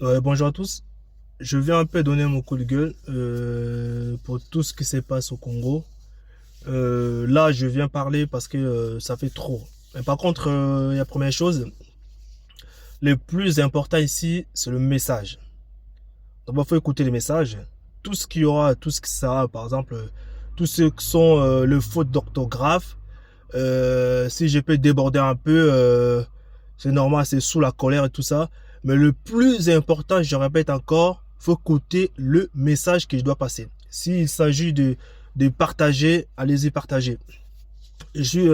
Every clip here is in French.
Ouais, bonjour à tous. Je viens un peu donner mon coup de gueule pour tout ce qui se passe au Congo. Là, je viens parler parce que ça fait trop. Mais par contre, la première chose, le plus important ici, c'est le message. D'abord, il faut écouter les messages. Tout ce qu'il y aura, tout ce qui sera, par exemple, tous ceux qui sont le faute d'orthographe, si je peux déborder un peu, c'est normal, c'est sous la colère et tout ça. Mais le plus important, je répète encore, faut écouter le message que je dois passer. S'il s'agit de partager, allez-y partager. Je suis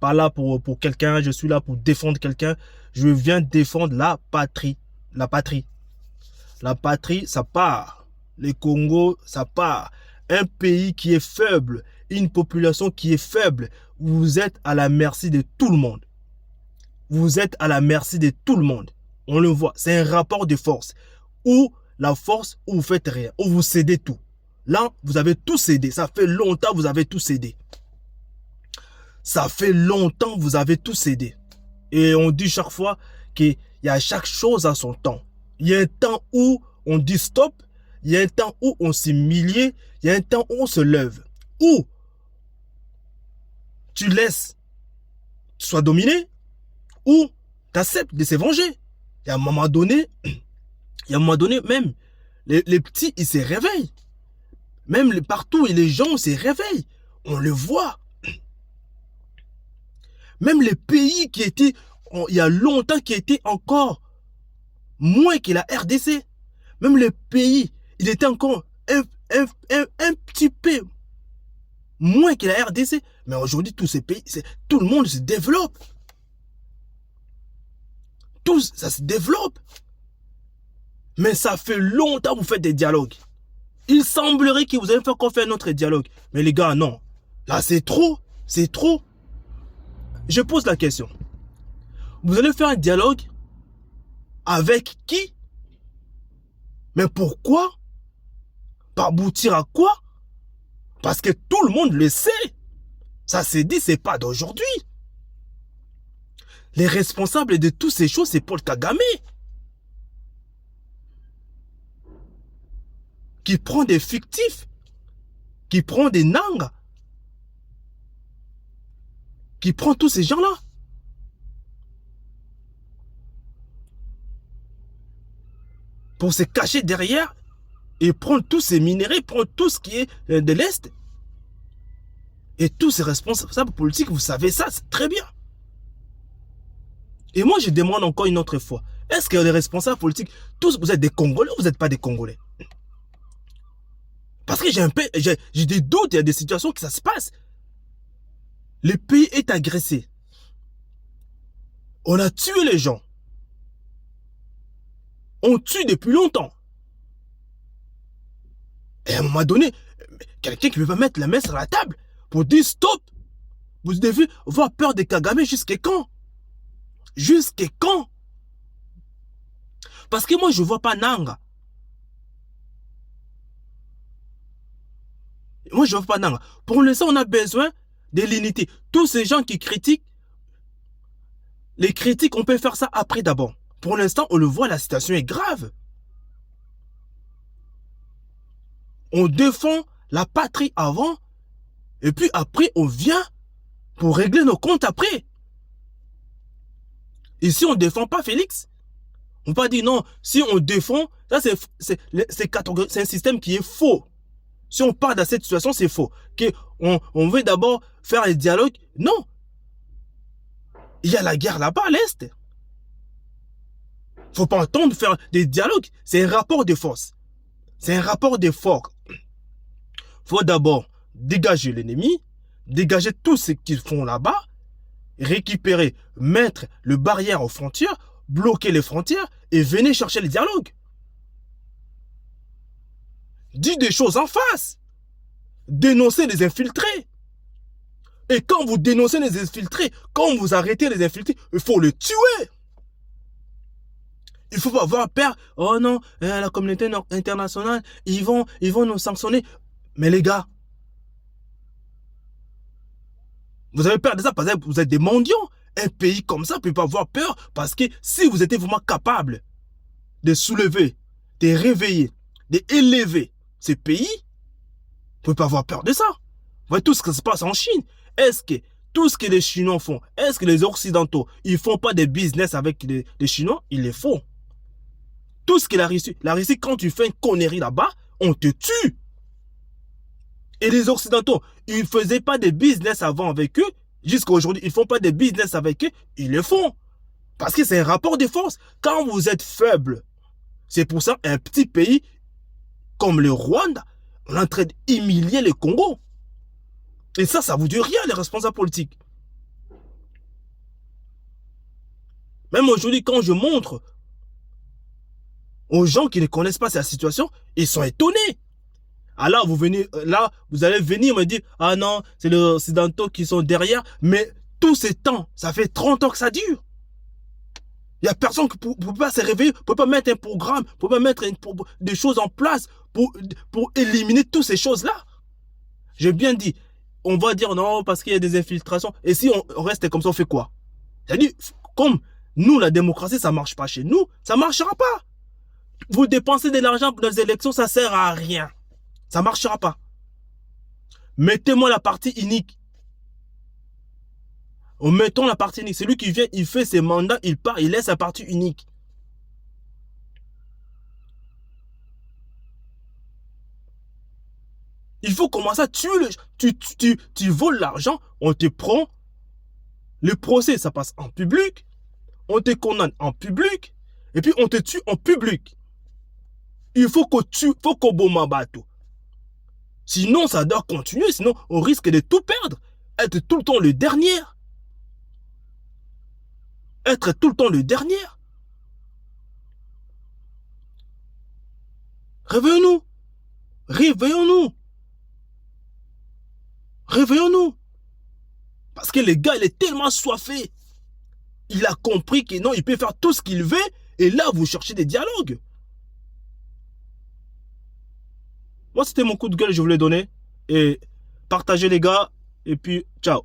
pas là pour quelqu'un, je suis là pour défendre quelqu'un. Je viens défendre la patrie. La patrie. La patrie, ça part. Les Congo, ça part. Un pays qui est faible, une population qui est faible, vous êtes à la merci de tout le monde. Vous êtes à la merci de tout le monde. On le voit, c'est un rapport de force. Ou la force, ou vous faites rien, ou vous cédez tout. Là, vous avez tout cédé. Ça fait longtemps que vous avez tout cédé. Ça fait longtemps que vous avez tout cédé. Et on dit chaque fois qu'il y a chaque chose à son temps. Il y a un temps où on dit stop, il y a un temps où on s'humilie, il y a un temps où on se lève. Ou tu laisses, tu sois dominé, ou tu acceptes de se venger. Et à un moment donné, même, les petits, ils se réveillent. Même partout, les gens se réveillent. On le voit. Même les pays qui étaient, il y a longtemps, qui étaient encore moins que la RDC. Même les pays, il était encore un petit peu moins que la RDC. Mais aujourd'hui, tous ces pays, tout le monde se développe. Tout ça se développe. Mais ça fait longtemps que vous faites des dialogues. Il semblerait que vous allez faire qu'on fait un autre dialogue. Mais les gars, non. Là, c'est trop. C'est trop. Je pose la question. Vous allez faire un dialogue avec qui? Mais pourquoi? Par aboutir à quoi? Parce que tout le monde le sait. Ça s'est dit, c'est pas d'aujourd'hui. Les responsables de toutes ces choses, c'est Paul Kagame. Qui prend des fictifs. Qui prend des nangas. Qui prend tous ces gens-là. Pour se cacher derrière et prendre tous ces minéraux, prendre tout ce qui est de l'Est. Et tous ces responsables politiques, vous savez ça, c'est très bien. Et moi, je demande encore une autre fois, est-ce que les responsables politiques, tous, vous êtes des Congolais ou vous n'êtes pas des Congolais? Parce que j'ai des doutes, il y a des situations que ça se passe. Le pays est agressé. On a tué les gens. On tue depuis longtemps. Et à un moment donné, quelqu'un qui ne veut pas mettre la main sur la table pour dire stop. Vous devez avoir peur de Kagame jusqu'à quand? Jusqu'à quand? Parce que moi, je ne vois pas Nanga. Moi, je ne vois pas Nanga. Pour l'instant, on a besoin de l'unité. Tous ces gens qui critiquent, les critiques, on peut faire ça après d'abord. Pour l'instant, on le voit, la situation est grave. On défend la patrie avant, et puis après, on vient pour régler nos comptes après. Et si on ne défend pas Félix, on ne peut pas dire non, si on défend, ça c'est un système qui est faux. Si on part dans cette situation, c'est faux. On veut d'abord faire un dialogue. Non. Il y a la guerre là-bas à l'Est. Il ne faut pas entendre faire des dialogues. C'est un rapport de force. C'est un rapport de force. Il faut d'abord dégager l'ennemi, dégager tout ce qu'ils font là-bas, récupérer, mettre le barrière aux frontières, bloquer les frontières et venir chercher le dialogue. Dis des choses en face. Dénoncer les infiltrés. Et quand vous dénoncez les infiltrés, quand vous arrêtez les infiltrés, il faut les tuer. Il ne faut pas avoir peur. Oh non, la communauté internationale, ils vont nous sanctionner. Mais les gars, vous avez peur de ça parce que vous êtes des mendiants. Un pays comme ça ne peut pas avoir peur parce que si vous étiez vraiment capable de soulever, de réveiller, d'élever ces pays, vous ne pouvez pas avoir peur de ça. Vous voyez tout ce qui se passe en Chine. Est-ce que tout ce que les Chinois font, est-ce que les Occidentaux, ils ne font pas des business avec les Chinois? Ils les font. Tout ce que la Russie, quand tu fais une connerie là-bas, on te tue. Et les Occidentaux, ils ne faisaient pas des business avant avec eux. Jusqu'à aujourd'hui, ils ne font pas des business avec eux. Ils le font. Parce que c'est un rapport de force. Quand vous êtes faible, c'est pour ça un petit pays comme le Rwanda, on est en train d'humilier le Congo. Et ça vous dit rien, les responsables politiques. Même aujourd'hui, quand je montre aux gens qui ne connaissent pas cette situation, ils sont étonnés. Alors vous allez venir me dire, ah non, c'est les Occidentaux qui sont derrière, mais tous ces temps, ça fait 30 ans que ça dure. Il n'y a personne qui ne peut pas se réveiller, ne peut pas mettre un programme, ne peut pas mettre des choses en place pour éliminer toutes ces choses-là. J'ai bien dit, on va dire non parce qu'il y a des infiltrations. Et si on reste comme ça, on fait quoi? C'est-à-dire, comme nous, la démocratie, ça ne marche pas chez nous, ça ne marchera pas. Vous dépensez de l'argent pour les élections, ça ne sert à rien. Ça ne marchera pas. Mettez-moi la partie unique. Mettons la partie unique. Celui qui vient, il fait ses mandats, il part, il laisse la partie unique. Il faut commencer à tuer tu voles l'argent, on te prend. Le procès, ça passe en public. On te condamne en public. Et puis on te tue en public. Il faut qu'on tue, faut qu'on bombe bateau. Sinon, ça doit continuer. Sinon, on risque de tout perdre. Être tout le temps le dernier. Être tout le temps le dernier. Réveillons-nous. Réveillons-nous. Réveillons-nous. Parce que le gars, il est tellement soifé. Il a compris que non, il peut faire tout ce qu'il veut. Et là, vous cherchez des dialogues. Moi, c'était mon coup de gueule, je voulais donner. Et partagez les gars. Et puis, ciao.